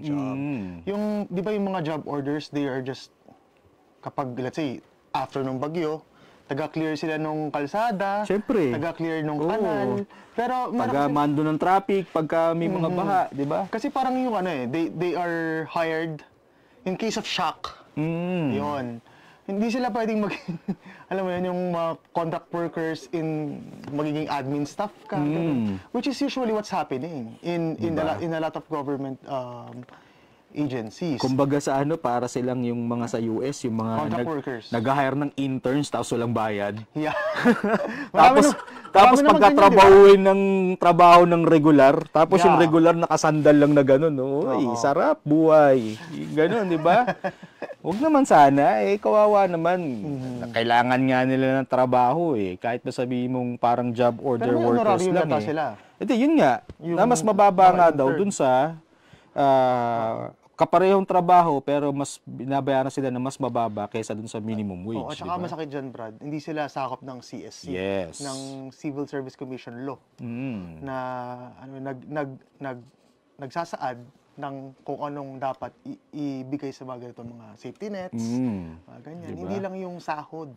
job. Yung, di ba yung mga job orders, they are just, kapag, let's say, after nung bagyo, taga-clear sila nung kalsada, Siyempre. taga-clear nung Oo. kanal. Pero meron Pagka kasi, mando ng traffic, pagka may mga baha, di ba? kasi parang yung ano eh, they are hired in case of shock. Yun. Hindi sila pwedeng alam mo yun, yung mga contract workers in magiging admin staff ka. Ganun. Which is usually what's happening Diba? in a lot of government agencies. Kumbaga sa ano, para silang yung mga sa US, yung mga Contract workers. nag-hire ng interns tapos walang bayad. Yeah. Tapos marami naman pagkatrabahuin ng trabaho ng regular, tapos Yeah. yung regular nakasandal lang na gano'n, oy, sarap buhay. Gano'n, di ba? Huwag naman sana, kawawa naman. Kailangan nga nila ng trabaho kahit na sabihin mong parang job order Pero may workers honorarium lang yata sila. Ito, yun nga, na mas mababa mga nga daw intern. dun sa kaparehong trabaho pero mas binabayaran sila na mas mababa kaysa dun sa minimum wage. At saka masakit dyan, Brad, hindi sila sakop ng CSC, Yes. ng Civil Service Commission Law, na ano, nagsasaad ng kung anong dapat ibigay sa mga ganitong mga safety nets, ganyan. Diba? Hindi lang yung sahod.